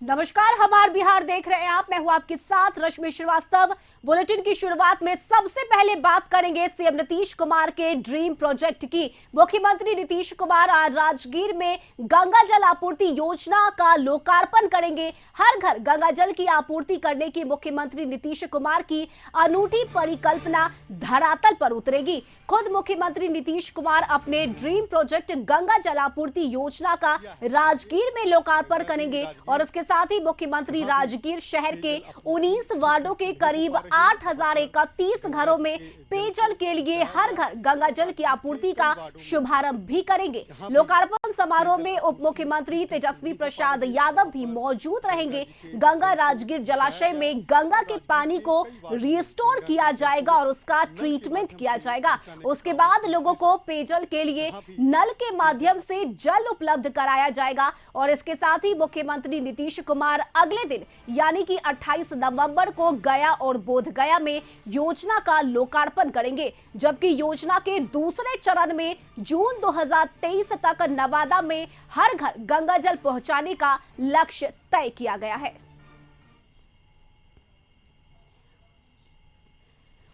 नमस्कार, हमार बिहार देख रहे हैं आप। मैं हूं आपके साथ रश्मि श्रीवास्तव। बुलेटिन की शुरुआत में सबसे पहले बात करेंगे सीएम नीतीश कुमार के ड्रीम प्रोजेक्ट की। मुख्यमंत्री नीतीश कुमार आज राजगीर में गंगा जल आपूर्ति योजना का लोकार्पण करेंगे। हर घर गंगा जल की आपूर्ति करने की मुख्यमंत्री नीतीश कुमार की अनूठी परिकल्पना धरातल पर उतरेगी। खुद मुख्यमंत्री नीतीश कुमार अपने ड्रीम प्रोजेक्ट गंगा जल आपूर्ति योजना का राजगीर में लोकार्पण करेंगे और इसके साथ ही मुख्यमंत्री राजगीर शहर के 19 वार्डों के करीब 8031 घरों में पेयजल के लिए हर घर गंगा जल की आपूर्ति का शुभारंभ भी करेंगे। लोकार्पण समारोह में उप मुख्यमंत्री तेजस्वी प्रसाद यादव भी मौजूद रहेंगे। गंगा राजगीर जलाशय में गंगा के पानी को रिस्टोर किया जाएगा और उसका ट्रीटमेंट किया जाएगा। उसके बाद लोगों को पेयजल के लिए नल के माध्यम से जल उपलब्ध कराया जाएगा और इसके साथ ही मुख्यमंत्री नीतीश कुमार अगले दिन यानी कि 28 नवंबर को गया और बोधगया में योजना का लोकार्पण करेंगे, जबकि योजना के दूसरे चरण में जून 2023 तक नवादा में हर घर गंगा जल पहुंचाने का लक्ष्य तय किया गया है।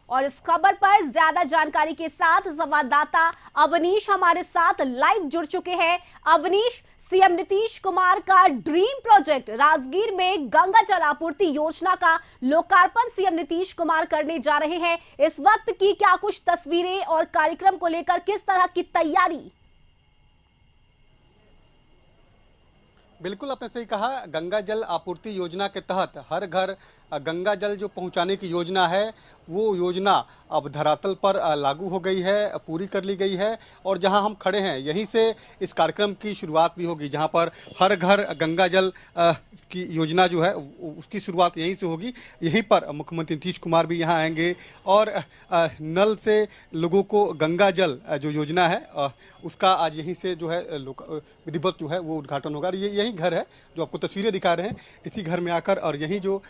और इस खबर पर ज्यादा जानकारी के साथ संवाददाता अवनीश हमारे साथ लाइव जुड़ चुके हैं। अवनीश, सीएम नीतीश कुमार का ड्रीम प्रोजेक्ट राजगीर में गंगा जल आपूर्ति योजना का लोकार्पण सीएम नीतीश कुमार करने जा रहे हैं। इस वक्त की क्या कुछ तस्वीरें और कार्यक्रम को लेकर किस तरह की तैयारी? बिल्कुल, आपने सही कहा। गंगा जल आपूर्ति योजना के तहत हर घर गंगा जल जो पहुंचाने की योजना है, वो योजना अब धरातल पर लागू हो गई है, पूरी कर ली गई है। और जहां हम खड़े हैं यहीं से इस कार्यक्रम की शुरुआत भी होगी, जहां पर हर घर गंगा जल की योजना जो है उसकी शुरुआत यहीं से होगी। यहीं पर मुख्यमंत्री नीतीश कुमार भी यहां आएंगे और नल से लोगों को गंगा जल जो योजना है उसका आज यहीं से जो है विधिवत जो है वो उद्घाटन होगा। ये यही घर है जो आपको तस्वीरें दिखा रहे हैं। इसी घर में आकर और यही जो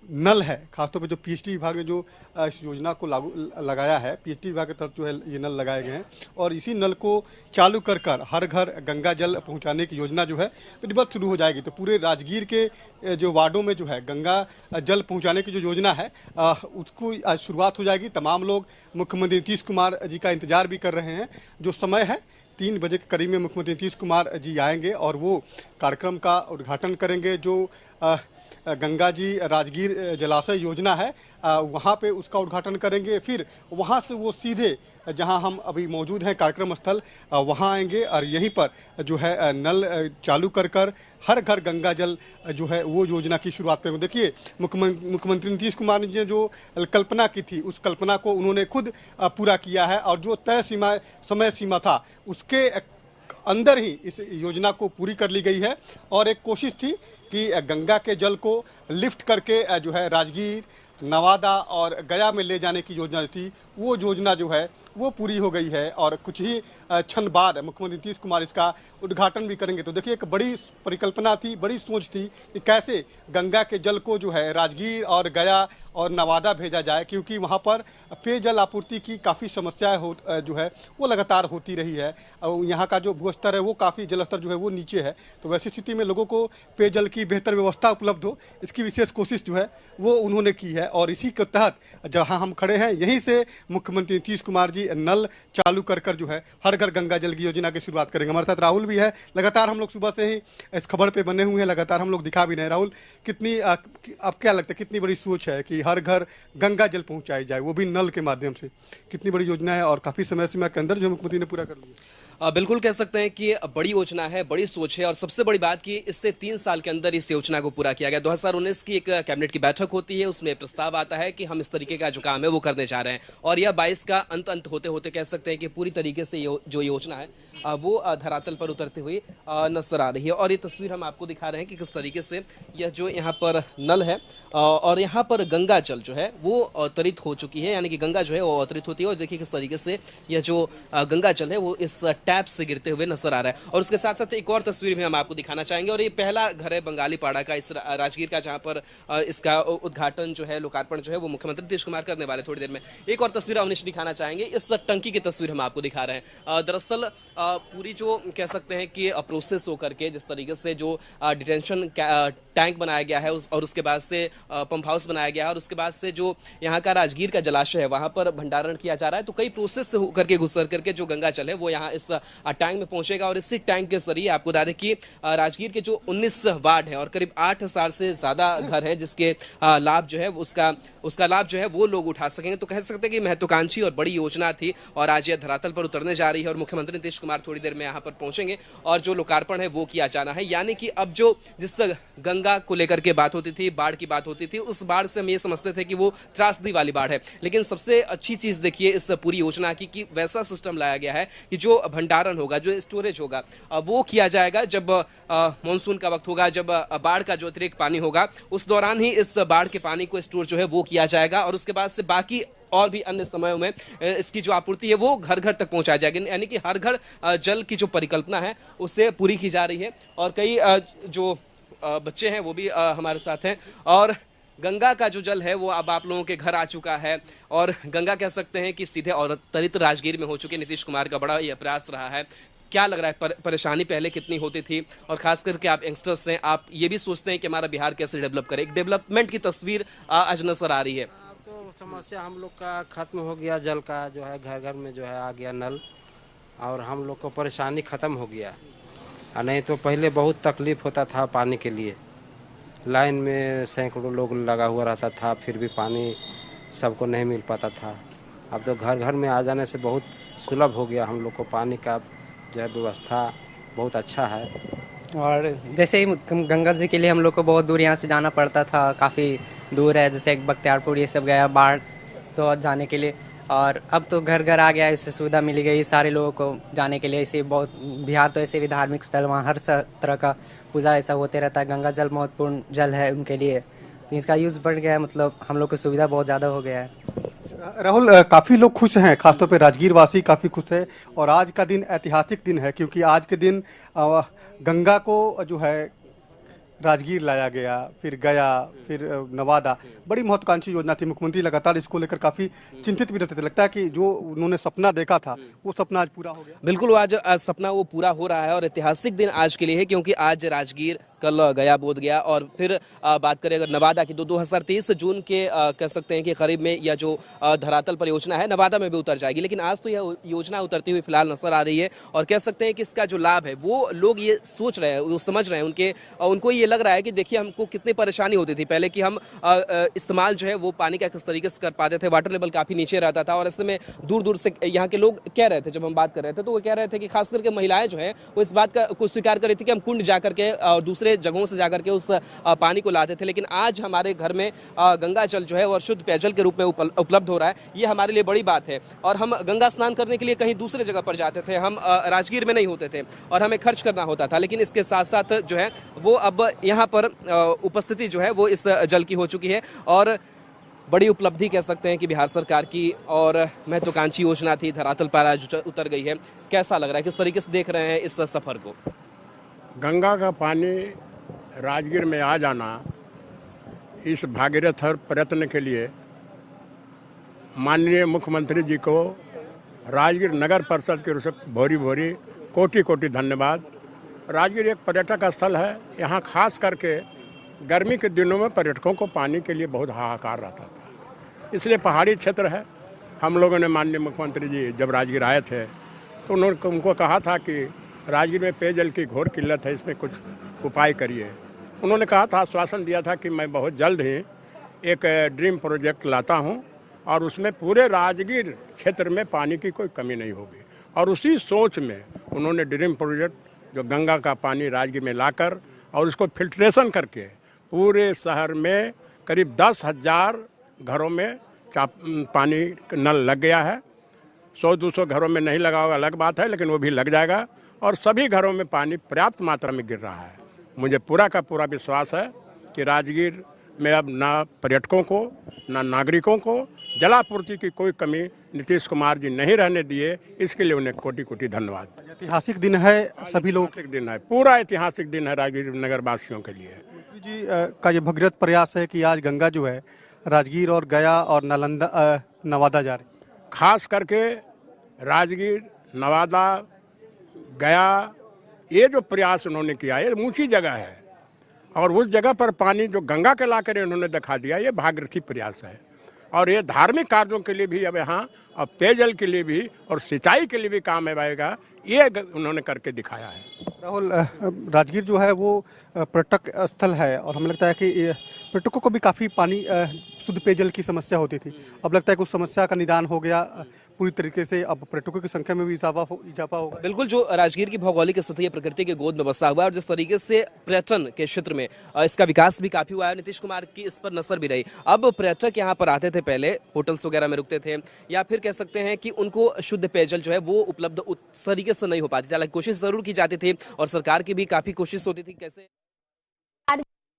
नल है, खासतौर पे जो पीएचडी विभाग ने जो इस योजना को लगाया है, पीएचडी विभाग की तरफ जो है ये नल लगाए गए हैं और इसी नल को चालू कर हर घर गंगा जल पहुंचाने की योजना जो है विधिवत शुरू हो जाएगी। तो पूरे राजगीर के जो वार्डों में जो है गंगा जल पहुंचाने की जो योजना है उसको आज शुरुआत हो जाएगी। तमाम लोग मुख्यमंत्री नीतीश कुमार जी का इंतजार भी कर रहे हैं। जो समय है 3 बजे के करीब में मुख्यमंत्री नीतीश कुमार जी आएंगे और वो कार्यक्रम का उद्घाटन करेंगे। जो गंगा जी राजगीर जलाशय योजना है वहाँ पे उसका उद्घाटन करेंगे। फिर वहाँ से वो सीधे जहाँ हम अभी मौजूद हैं कार्यक्रम स्थल वहाँ आएंगे और यहीं पर जो है नल चालू कर हर घर गंगा जल जो है वो योजना की शुरुआत करेंगे। देखिए, मुख्यमंत्री नीतीश कुमार ने जो कल्पना की थी उस कल्पना को उन्होंने खुद पूरा किया है और जो तय समय सीमा था उसके अंदर ही इस योजना को पूरी कर ली गई है। और एक कोशिश थी कि गंगा के जल को लिफ्ट करके जो है राजगीर, नवादा और गया में ले जाने की योजना थी, वो योजना जो है वो पूरी हो गई है और कुछ ही क्षण बाद मुख्यमंत्री नीतीश कुमार इसका उद्घाटन भी करेंगे। तो देखिए, एक बड़ी परिकल्पना थी, बड़ी सोच थी कि कैसे गंगा के जल को जो है राजगीर और गया और नवादा भेजा जाए, क्योंकि वहाँ पर पेयजल आपूर्ति की काफ़ी समस्याएं जो है वो लगातार होती रही है। और यहाँ का जो भूस्तर है वो काफ़ी जलस्तर जो है वो नीचे है। तो वैसी स्थिति में लोगों को पेयजल की बेहतर व्यवस्था उपलब्ध हो, इसकी विशेष कोशिश जो है वो उन्होंने की है। और इसी के तहत जहाँ हम खड़े हैं यहीं से मुख्यमंत्री नीतीश कुमार जी नल चालू कर जो है हर घर गंगा जल की योजना की शुरुआत करेंगे। हमारे साथ राहुल भी है। लगातार हम लोग सुबह से ही इस खबर पे बने हुए हैं, लगातार हम लोग दिखा भी रहे हैं। राहुल, कितनी अब क्या लगता है, कितनी बड़ी सोच है कि हर घर गंगा जल पहुंचाई जाए, वो भी नल के माध्यम से? कितनी बड़ी योजना है और काफी समय सीमा के अंदर जो मुख्यमंत्री ने पूरा कर लिया? बिल्कुल कह सकते हैं कि बड़ी योजना है, बड़ी सोच है और सबसे बड़ी बात कि इससे 3 साल के अंदर इस योजना को पूरा किया गया। 2019 की एक कैबिनेट की बैठक होती है, उसमें प्रस्ताव आता है कि हम इस तरीके का जो काम है वो करने जा रहे हैं और यह 22 का अंत होते होते कह सकते हैं कि पूरी तरीके से जो योजना है वो धरातल पर उतरती हुई नजर आ रही है। और ये तस्वीर हम आपको दिखा रहे हैं कि किस तरीके से यह जो यहाँ पर नल है और यहाँ पर गंगा जल जो है वो अवतरित हो चुकी है, यानी कि गंगा जो है वो अवतरित होती है। और देखिए किस तरीके से यह जो गंगा जल है वो इस टैप से गिरते हुए नजर आ रहा है। और उसके साथ साथ एक और तस्वीर भी हम आपको दिखाना चाहेंगे और ये पहला घर है बंगाली पाड़ा का, इस राजगीर का, जहां पर इसका उद्घाटन जो है, लोकार्पण जो है वो मुख्यमंत्री नीतीश कुमार करने वाले थोड़ी देर में। एक और तस्वीर अवनीश दिखाना चाहेंगे, इस टंकी की तस्वीर हम आपको दिखा रहे हैं। दरअसल पूरी जो कह सकते हैं कि प्रोसेस होकर के जिस तरीके से जो डिटेंशन टैंक बनाया गया है और उसके बाद से पंप हाउस बनाया गया है और उसके बाद से जो यहाँ का राजगीर का जलाशय है वहां पर भंडारण किया जा रहा है, तो कई प्रोसेस से होकर के गुजर करके जो गंगा जल है वो यहाँ इस टैंक में पहुंचेगा। और इसी टैंक के जरिए आपको बता दें कि राजगीर के जो 19 वार्ड है और करीब 8,000 से ज्यादा घर है जिसके लाभ जो है उसका लाभ जो है वो लोग उठा सकेंगे। तो कह सकते हैं कि महत्वाकांक्षी और बड़ी योजना थी और आज यह धरातल पर उतरने जा रही है और मुख्यमंत्री नीतीश कुमार थोड़ी देर में यहाँ पर पहुंचेंगे और जो लोकार्पण है वो किया जाना है। यानी कि अब जो जिस गंगा को लेकर के बात होती थी, बाढ़ की बात होती थी, उस बाढ़ से हम ये समझते थे कि वो त्रासदी वाली बाढ़ है, लेकिन सबसे अच्छी चीज देखिए इस पूरी योजना की कि वैसा सिस्टम लाया गया है कि जो भंडारण होगा, जो स्टोरेज होगा वो किया जाएगा जब मानसून का वक्त होगा, जब बाढ़ का जो अतिरिक्त पानी होगा उस दौरान ही इस बाढ़ के पानी को स्टोर जो है वो किया जाएगा और उसके बाद से बाकी और भी अन्य समयों में इसकी जो आपूर्ति है वो घर घर तक पहुंचाई जाएगी। यानी कि हर घर जल की जो परिकल्पना है उससे पूरी की जा रही है और कई जो बच्चे हैं वो भी हमारे साथ हैं और गंगा का जो जल है वो अब आप लोगों के घर आ चुका है और गंगा कह सकते हैं कि सीधे अवतरित राजगीर में हो चुके। नीतीश कुमार का बड़ा यह प्रयास रहा है। क्या लग रहा है परेशानी पहले कितनी होती थी और खास करके आप यंगस्टर्स हैं, आप ये भी सोचते हैं कि हमारा बिहार कैसे डेवलप करे, एक डेवलपमेंट की तस्वीर आज नजर आ रही है। तो समस्या हम लोग का खत्म हो गया, जल का जो है घर घर में जो है आ गया नल और हम लोग को परेशानी ख़त्म हो गया। नहीं तो पहले बहुत तकलीफ़ होता था पानी के लिए, लाइन में सैकड़ों लोग लगा हुआ रहता था, फिर भी पानी सबको नहीं मिल पाता था। अब तो घर घर में आ जाने से बहुत सुलभ हो गया, हम लोग को पानी का जो है व्यवस्था बहुत अच्छा है। और जैसे ही गंगा जी के लिए हम लोग को बहुत दूर यहाँ से जाना पड़ता था, काफ़ी दूर है, जैसे बख्तियारपुर ये सब गया बाढ़ तो जाने के लिए, और अब तो घर घर आ गया, इससे सुविधा मिल गई सारे लोगों को जाने के लिए। इसे बहुत बिहार तो ऐसे भी धार्मिक स्थल, वहाँ हर तरह का पूजा ऐसा होते रहता है। गंगा जल महत्वपूर्ण जल है उनके लिए, तो इसका यूज़ बढ़ गया है, मतलब हम लोग को सुविधा बहुत ज़्यादा हो गया है। राहुल, काफ़ी लोग खुश हैं, खासतौर पे राजगीर वासी काफ़ी खुश है और आज का दिन ऐतिहासिक दिन है क्योंकि आज के दिन गंगा को जो है राजगीर लाया गया, फिर गया, फिर नवादा। बड़ी महत्वाकांक्षी योजना थी, मुख्यमंत्री लगातार इसको लेकर काफ़ी चिंतित भी रहते थे। लगता है कि जो उन्होंने सपना देखा था वो सपना आज पूरा हो गया। बिल्कुल, आज सपना वो पूरा हो रहा है और ऐतिहासिक दिन आज के लिए है क्योंकि आज राजगीर, कल गया, बोध गया और फिर बात करें अगर नवादा की तो 2023 जून के कह सकते हैं कि करीब में यह जो धरातल परियोजना है नवादा में भी उतर जाएगी, लेकिन आज तो यह योजना उतरती हुई फिलहाल नजर आ रही है और कह सकते हैं कि इसका जो लाभ है वो लोग ये सोच रहे हैं, वो समझ रहे हैं, उनको ये लग रहा है कि देखिए हमको कितनी परेशानी होती थी पहले कि हम इस्तेमाल जो है वो पानी का किस तरीके से कर पाते थे, वाटर लेवल काफ़ी नीचे रहता था और ऐसे में दूर दूर से यहाँ के लोग कह रहे थे, जब हम बात कर रहे थे तो वो कह रहे थे कि खास करके महिलाएं जो है वो इस बात को स्वीकार कर रही थी कि हम कुंड जा करके और दूसरे जगहों से जाकर के उस पानी को लाते थे, लेकिन आज हमारे घर में गंगा जल जो है वो शुद्ध पेयजल के रूप में उपलब्ध हो रहा है। ये हमारे लिए बड़ी बात है और हम गंगा स्नान करने के लिए कहीं दूसरे जगह पर जाते थे, हम राजगीर में नहीं होते थे और हमें खर्च करना होता था, लेकिन इसके साथ साथ जो है वो अब यहाँ पर उपस्थिति जो है वो इस जल की हो चुकी है और बड़ी उपलब्धि कह सकते हैं कि बिहार सरकार की और महत्वाकांक्षी योजना थी, धरातल पर आज उतर गई है। कैसा लग रहा है, किस तरीके से देख रहे हैं इस सफर को? गंगा का पानी राजगीर में आ जाना इस भागीरथ प्रयत्न के लिए माननीय मुख्यमंत्री जी को राजगीर नगर परिषद के रूप से भोरी भोरी कोटि कोटि धन्यवाद। राजगीर एक पर्यटक स्थल है, यहाँ खास करके गर्मी के दिनों में पर्यटकों को पानी के लिए बहुत हाहाकार रहता था, इसलिए पहाड़ी क्षेत्र है। हम लोगों ने माननीय मुख्यमंत्री जी जब राजगीर आए थे तो उनको कहा था कि राजगीर में पेयजल की घोर किल्लत है, इसमें कुछ उपाय करिए। उन्होंने कहा था, आश्वासन दिया था कि मैं बहुत जल्द ही एक ड्रीम प्रोजेक्ट लाता हूं और उसमें पूरे राजगीर क्षेत्र में पानी की कोई कमी नहीं होगी। और उसी सोच में उन्होंने ड्रीम प्रोजेक्ट जो गंगा का पानी राजगीर में लाकर और उसको फिल्ट्रेशन करके पूरे शहर में करीब 10,000 घरों में पानी नल लग गया है। 100-200 घरों में नहीं लगा होगा अलग बात है, लेकिन वो भी लग जाएगा और सभी घरों में पानी पर्याप्त मात्रा में गिर रहा है। मुझे पूरा का पूरा विश्वास है कि राजगीर में अब ना पर्यटकों को ना नागरिकों को जलापूर्ति की कोई कमी नीतीश कुमार जी नहीं रहने दिए, इसके लिए उन्हें कोटि कोटि धन्यवाद। ऐतिहासिक दिन है, सभी लोग ऐतिहासिक दिन है, पूरा ऐतिहासिक दिन है राजगीर नगर वासियों के लिए। मंत्री जी का ये भगीरथ प्रयास है कि आज गंगा जो है राजगीर और गया और नालंदा नवादा जा रही है। खास करके राजगीर, नवादा, गया, ये जो प्रयास उन्होंने किया ये ऊंची जगह है और उस जगह पर पानी जो गंगा के लाकर इन्होंने दिखा दिया, ये भागीरथी प्रयास है। और ये धार्मिक कार्यों के लिए भी अब यहाँ और पेयजल के लिए भी और सिंचाई के लिए भी काम आएगा, ये उन्होंने करके दिखाया है। राहुल, राजगीर जो है वो पर्यटक स्थल है और हमें लगता है कि पर्यटकों को भी काफ़ी पानी शुद्ध पेयजल की समस्या होती थी। अब लगता है कि उस समस्या का निदान हो गया पूरी तरीके से, अब पर्यटकों की संख्या में भी इजाफा होगा। बिल्कुल, जो राजगीर की भौगोलिक स्थिति है, प्रकृति के गोद में बसा हुआ है और जिस तरीके से पर्यटन के क्षेत्र में इसका विकास भी काफी हुआ है, नीतीश कुमार की इस पर नजर भी रही। अब पर्यटक यहाँ पर आते थे, पहले होटल्स वगैरह में रुकते थे या फिर कह सकते हैं कि उनको शुद्ध पेयजल जो है वो उपलब्ध उस तरीके से नहीं हो पाती थी। हालांकि कोशिश जरूर की जाती थी और सरकार की भी काफी कोशिश होती थी कैसे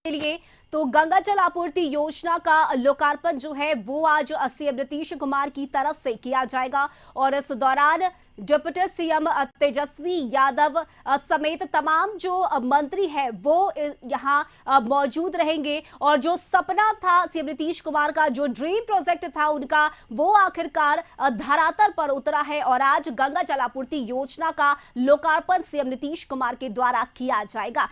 के लिए। तो गंगा जल आपूर्ति योजना का लोकार्पण जो है वो आज सीएम नीतीश कुमार की तरफ से किया जाएगा और इस दौरान डिप्टी सीएम तेजस्वी यादव समेत तमाम जो मंत्री हैं वो यहां मौजूद रहेंगे। और जो सपना था सीएम नीतीश कुमार का, जो ड्रीम प्रोजेक्ट था उनका, वो आखिरकार धरातल पर उतरा है और आज गंगा जल आपूर्ति योजना का लोकार्पण सीएम नीतीश कुमार के द्वारा किया जाएगा।